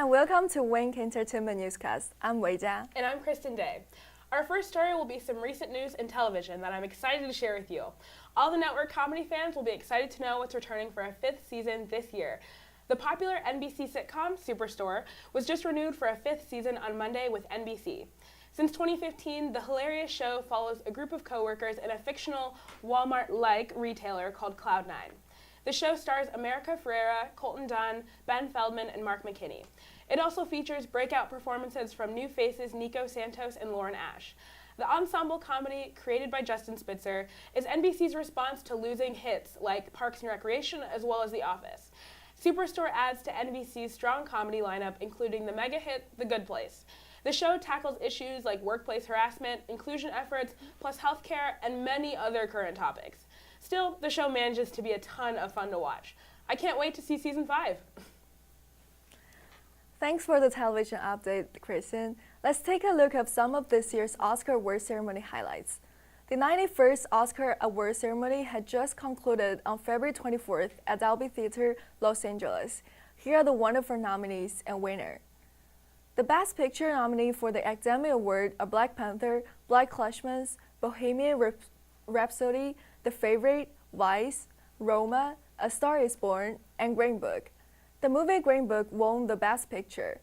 and welcome to WiNK Entertainment Newscast. I'm Weija. And I'm Kristen Day. Our first story will be some recent news in television that I'm excited to share with you. All the network comedy fans will be excited to know what's returning for a 5th season this year. The popular NBC sitcom Superstore was just renewed for a 5th season on Monday with NBC. Since 2015, the hilarious show follows a group of coworkers in a fictional Walmart-like retailer called Cloud9. The show stars America Ferrera, Colton Dunn, Ben Feldman, and Mark McKinney. It also features breakout performances from new faces Nico Santos and Lauren Ash. The ensemble comedy, created by Justin Spitzer, is NBC's response to losing hits like Parks and Recreation as well as The Office. Superstore adds to NBC's strong comedy lineup, including the mega hit The Good Place. The show tackles issues like workplace harassment, inclusion efforts, plus healthcare, and many other current topics. Still, the show manages to be a ton of fun to watch. I can't wait to see season 5. Thanks for the television update, Kristen. Let's take a look at some of this year's Oscar award ceremony highlights. The 91st Oscar award ceremony had just concluded on February 24th at Dolby Theater, Los Angeles. Here are the wonderful nominees and winner. The Best Picture nominee for the Academy Award are Black Panther, Black Klansman, Bohemian Rhapsody, The Favorite, Vice, Roma, A Star is Born, and Green Book. The movie Green Book won the Best Picture.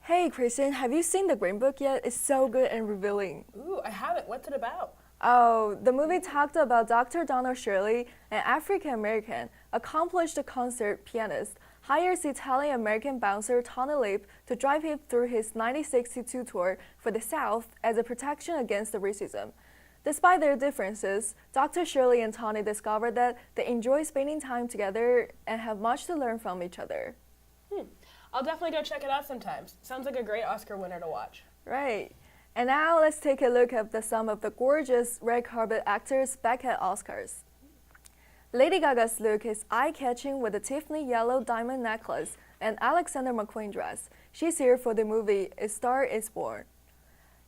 Hey Kristen, have you seen the Green Book yet? It's so good and revealing. Ooh, I haven't. What's it about? Oh, the movie talked about Dr. Donald Shirley, an African-American, accomplished concert pianist, hires Italian-American bouncer Tony Lip to drive him through his 1962 tour for the South as a protection against the racism. Despite their differences, Dr. Shirley and Tony discovered that they enjoy spending time together and have much to learn from each other. I'll definitely go check it out sometimes. Sounds like a great Oscar winner to watch. Right. And now let's take a look at some of the gorgeous red carpet actors back at Oscars. Lady Gaga's look is eye-catching with a Tiffany yellow diamond necklace and Alexander McQueen dress. She's here for the movie A Star is Born.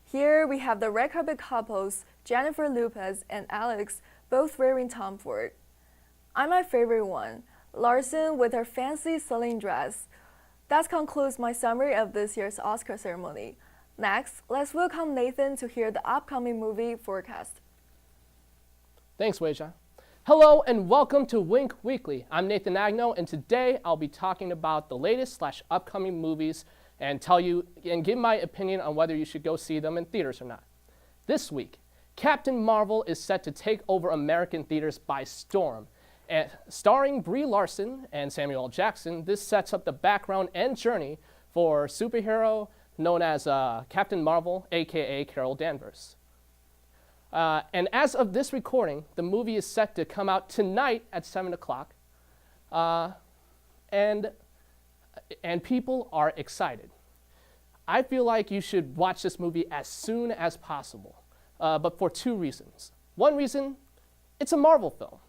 Here we have the red carpet couples, Jennifer Lopez and Alex, both wearing Tom Ford. I'm my favorite one, Larson with her fancy Celine dress. That concludes my summary of this year's Oscar ceremony. Next, let's welcome Nathan to hear the upcoming movie forecast. Thanks, Weija. Hello and welcome to WiNK Weekly. I'm Nathan Agno, and today I'll be talking about the latest/upcoming movies and tell you and give my opinion on whether you should go see them in theaters or not. This week, Captain Marvel is set to take over American theaters by storm. And starring Brie Larson and Samuel L. Jackson, this sets up the background and journey for superhero known as Captain Marvel, aka Carol Danvers. And as of this recording, the movie is set to come out tonight at 7 o'clock, and people are excited. I feel like you should watch this movie as soon as possible, but for 2 reasons. One reason, it's a Marvel film.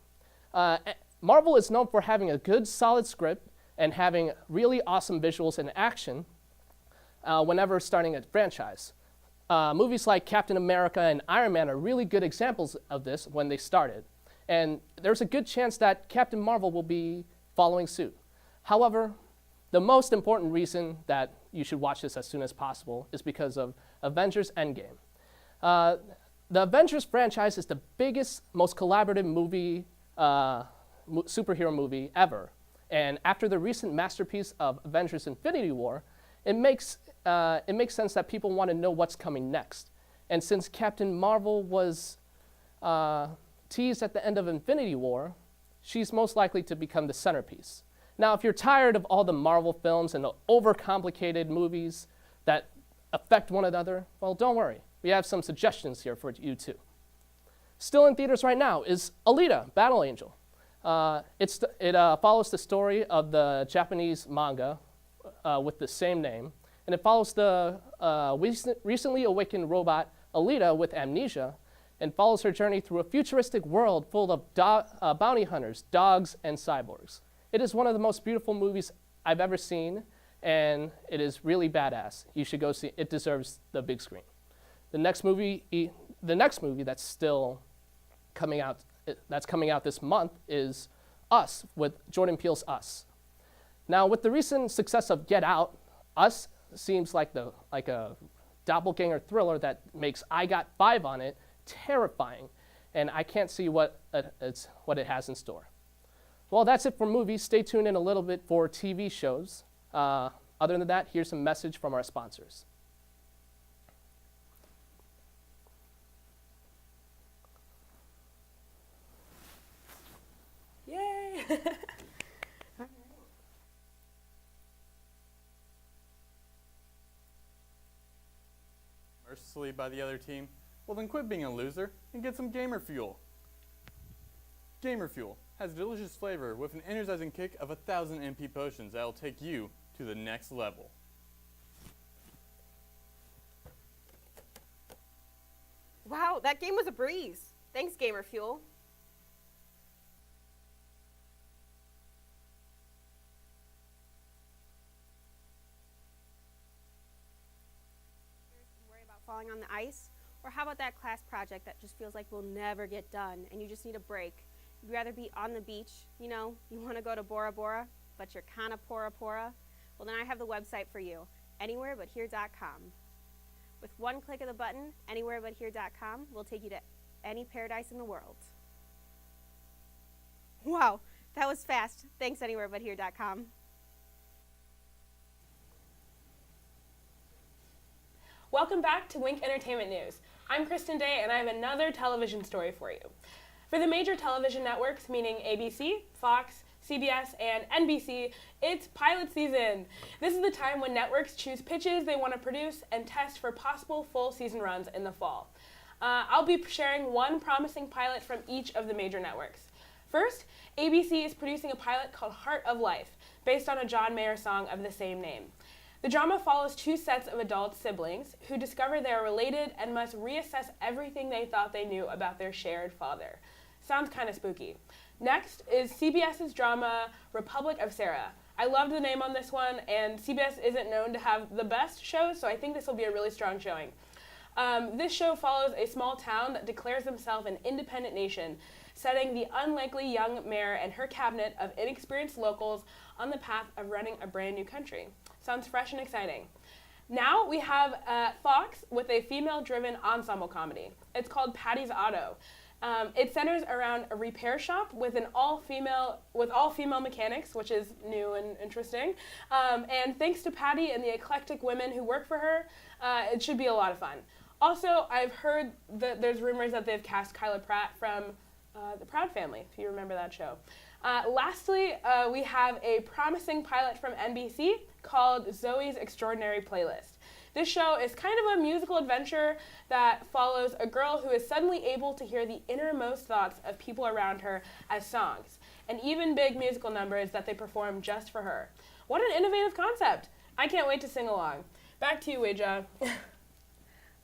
Marvel is known for having a good, solid script and having really awesome visuals and action whenever starting a franchise. Movies like Captain America and Iron Man are really good examples of this when they started. And there's a good chance that Captain Marvel will be following suit. However, the most important reason that you should watch this as soon as possible is because of Avengers Endgame. The Avengers franchise is the biggest, most collaborative superhero movie ever. And after the recent masterpiece of Avengers Infinity War, it makes sense that people want to know what's coming next. And since Captain Marvel was teased at the end of Infinity War, she's most likely to become the centerpiece. Now, if you're tired of all the Marvel films and the overcomplicated movies that affect one another, well, don't worry. We have some suggestions here for you too. Still in theaters right now is Alita, Battle Angel. It follows the story of the Japanese manga with the same name, and it follows the recently awakened robot Alita with amnesia, and follows her journey through a futuristic world full of bounty hunters, dogs, and cyborgs. It is one of the most beautiful movies I've ever seen, and it is really badass. You should go see it. It deserves the big screen. The next movie that's still coming out this month is Us, with Jordan Peele's Us. Now, with the recent success of Get Out, Us seems like a doppelganger thriller that makes I Got 5 on it terrifying, and I can't see what it has in store. Well, that's it for movies. Stay tuned in a little bit for TV shows. Other than that, here's some message from our sponsors. Yay! Mercilessly by the other team? Well, then quit being a loser and get some Gamer Fuel. Gamer Fuel has a delicious flavor with an energizing kick of 1,000 MP potions that will take you to the next level. Wow, that game was a breeze. Thanks, Gamer Fuel. Worry about falling on the ice? Or how about that class project that just feels like will never get done and you just need a break? You'd rather be on the beach, you know, you want to go to Bora Bora, but you're kind of Pora Pora? Well, then I have the website for you, anywherebuthere.com. With one click of the button, anywherebuthere.com will take you to any paradise in the world. Wow, that was fast. Thanks, anywherebuthere.com. Welcome back to WiNK Entertainment News. I'm Kristen Day, and I have another television story for you. For the major television networks, meaning ABC, Fox, CBS, and NBC, it's pilot season. This is the time when networks choose pitches they want to produce and test for possible full season runs in the fall. I'll be sharing one promising pilot from each of the major networks. First, ABC is producing a pilot called Heart of Life, based on a John Mayer song of the same name. The drama follows two sets of adult siblings who discover they are related and must reassess everything they thought they knew about their shared father. Sounds kind of spooky. Next is CBS's drama Republic of Sarah. I loved the name on this one, and CBS isn't known to have the best shows, so I think this will be a really strong showing. This show follows a small town that declares themselves an independent nation, setting the unlikely young mayor and her cabinet of inexperienced locals on the path of running a brand new country. Sounds fresh and exciting. Now we have Fox with a female-driven ensemble comedy. It's called Patty's Auto. It centers around a repair shop with all female mechanics, which is new and interesting. And thanks to Patty and the eclectic women who work for her, it should be a lot of fun. Also, I've heard that there's rumors that they've cast Kyla Pratt from The Proud Family, if you remember that show. Lastly, we have a promising pilot from NBC called Zoe's Extraordinary Playlist. This show is kind of a musical adventure that follows a girl who is suddenly able to hear the innermost thoughts of people around her as songs, and even big musical numbers that they perform just for her. What an innovative concept! I can't wait to sing along. Back to you, Weija.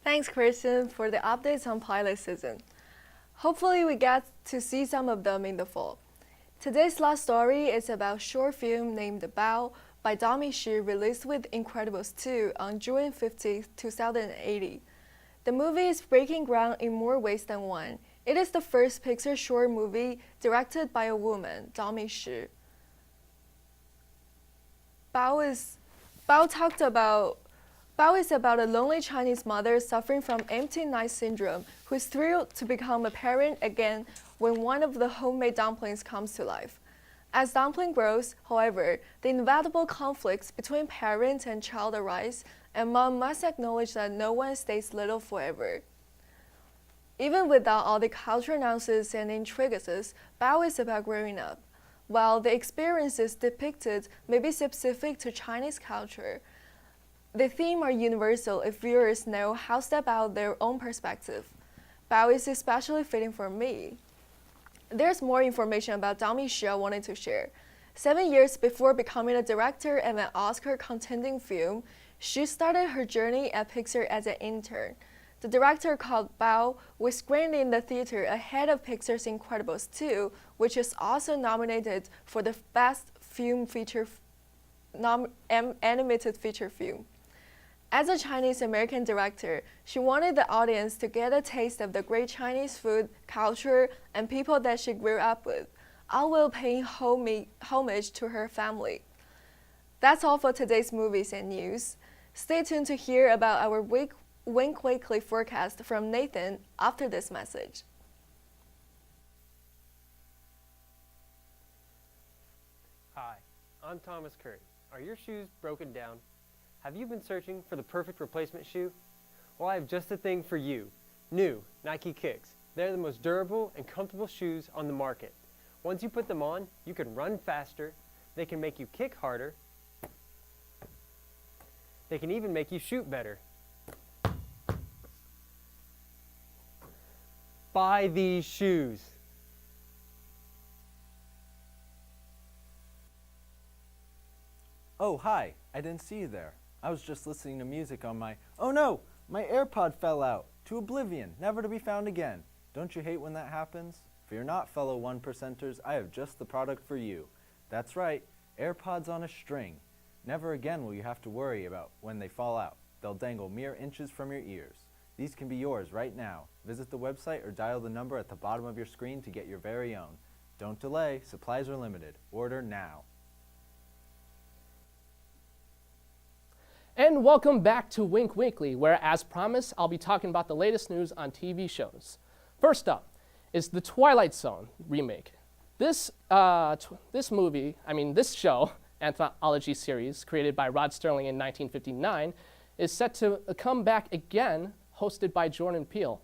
Thanks, Kristen, for the updates on pilot season. Hopefully we get to see some of them in the fall. Today's last story is about a short film named Bao by Dami Shi, released with Incredibles 2 on June 15, 2018. The movie is breaking ground in more ways than one. It is the first Pixar short movie directed by a woman, Dami Shi. Bao is about a lonely Chinese mother suffering from empty night syndrome who is thrilled to become a parent again when one of the homemade dumplings comes to life. As dumpling grows, however, the inevitable conflicts between parent and child arise, and mom must acknowledge that no one stays little forever. Even without all the cultural nuances and intricacies, Bao is about growing up. While the experiences depicted may be specific to Chinese culture, the themes are universal if viewers know how to step out their own perspective. Bao is especially fitting for me. There's more information about Dami Shi I wanted to share. 7 years before becoming a director of an Oscar-contending film, she started her journey at Pixar as an intern. The director called Bao was screened in the theater ahead of Pixar's Incredibles 2, which is also nominated for the Best Animated Feature Film. As a Chinese-American director, she wanted the audience to get a taste of the great Chinese food, culture, and people that she grew up with, all while paying homage to her family. That's all for today's movies and news. Stay tuned to hear about our WiNK Weekly forecast from Nathan after this message. Hi, I'm Thomas Curry. Are your shoes broken down? Have you been searching for the perfect replacement shoe? Well, I have just the thing for you. New Nike Kicks. They're the most durable and comfortable shoes on the market. Once you put them on, you can run faster, they can make you kick harder, they can even make you shoot better. Buy these shoes. Oh, hi. I didn't see you there. I was just listening to music on my... Oh no! My AirPod fell out. To oblivion, never to be found again. Don't you hate when that happens? Fear not, fellow one-percenters. I have just the product for you. That's right. AirPods on a string. Never again will you have to worry about when they fall out. They'll dangle mere inches from your ears. These can be yours right now. Visit the website or dial the number at the bottom of your screen to get your very own. Don't delay. Supplies are limited. Order now. And welcome back to WiNK Weekly, where, as promised, I'll be talking about the latest news on TV shows. First up is the Twilight Zone remake. This show, anthology series created by Rod Serling in 1959, is set to come back again, hosted by Jordan Peele,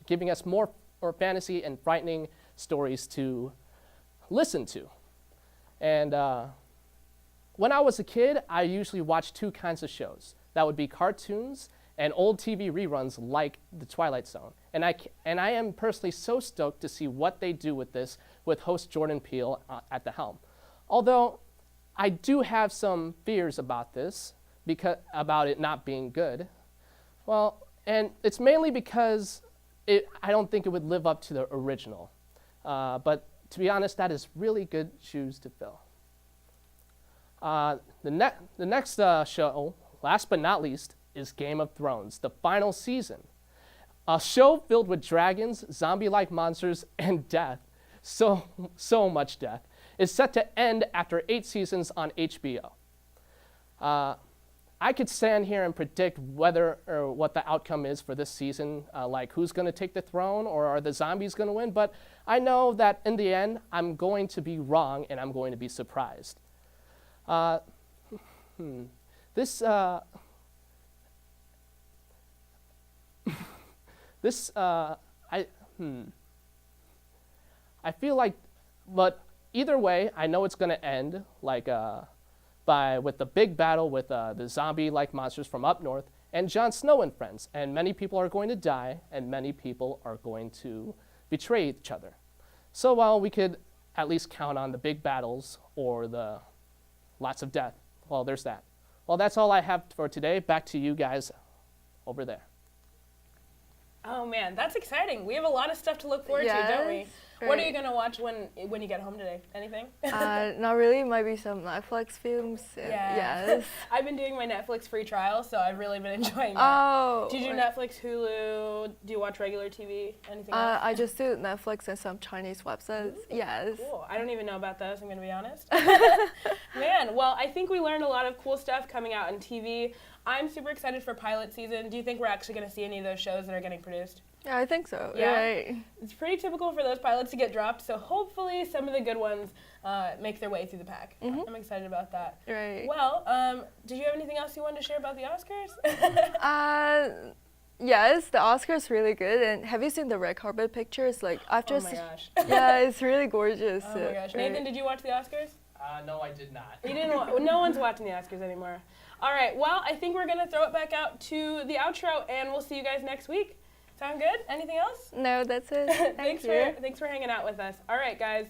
giving us more fantasy and frightening stories to listen to. And when I was a kid, I usually watched two kinds of shows. That would be cartoons and old TV reruns like The Twilight Zone. And I am personally so stoked to see what they do with this with host Jordan Peele at the helm. Although I do have some fears about this, about it not being good. Well, and it's mainly because I don't think it would live up to the original. But to be honest, that is really good shoes to fill. The next show, last but not least, is Game of Thrones, the final season. A show filled with dragons, zombie-like monsters, and death. So much death. Is set to end after 8 seasons on HBO. I could stand here and predict whether or what the outcome is for this season, like who's going to take the throne or are the zombies going to win, but I know that in the end, I'm going to be wrong and I'm going to be surprised. I feel like, but either way, I know it's going to end with the big battle with the zombie-like monsters from up north and Jon Snow and friends. And many people are going to die, and many people are going to betray each other. So while we could at least count on the big battles or the lots of death, well, there's that. Well, that's all I have for today. Back to you guys over there. Oh man, that's exciting. We have a lot of stuff to look forward to, don't we? Right. What are you gonna watch when you get home today? Anything? Not really. Might be some Netflix films. Yeah. Yes. I've been doing my Netflix free trial, so I've really been enjoying that. Oh. Do you do Netflix, Hulu? Do you watch regular TV? Anything else? I just do Netflix and some Chinese websites. Yes. Cool. I don't even know about those, I'm going to be honest. Man, well, I think we learned a lot of cool stuff coming out on TV. I'm super excited for pilot season. Do you think we're actually going to see any of those shows that are getting produced? Yeah, I think so. Yeah? Right. It's pretty typical for those pilots to get dropped, so hopefully some of the good ones make their way through the pack. Mm-hmm. I'm excited about that. Right. Well, did you have anything else you wanted to share about the Oscars? Yes, the Oscars really good. And have you seen the red carpet pictures? Like I've just. Oh my gosh. Yeah, it's really gorgeous. Oh my gosh. Nathan, did you watch the Oscars? No, I did not. You didn't. No one's watching the Oscars anymore. All right. Well, I think we're gonna throw it back out to the outro, and we'll see you guys next week. Sound good? Anything else? No, that's it. Thanks for hanging out with us. All right, guys.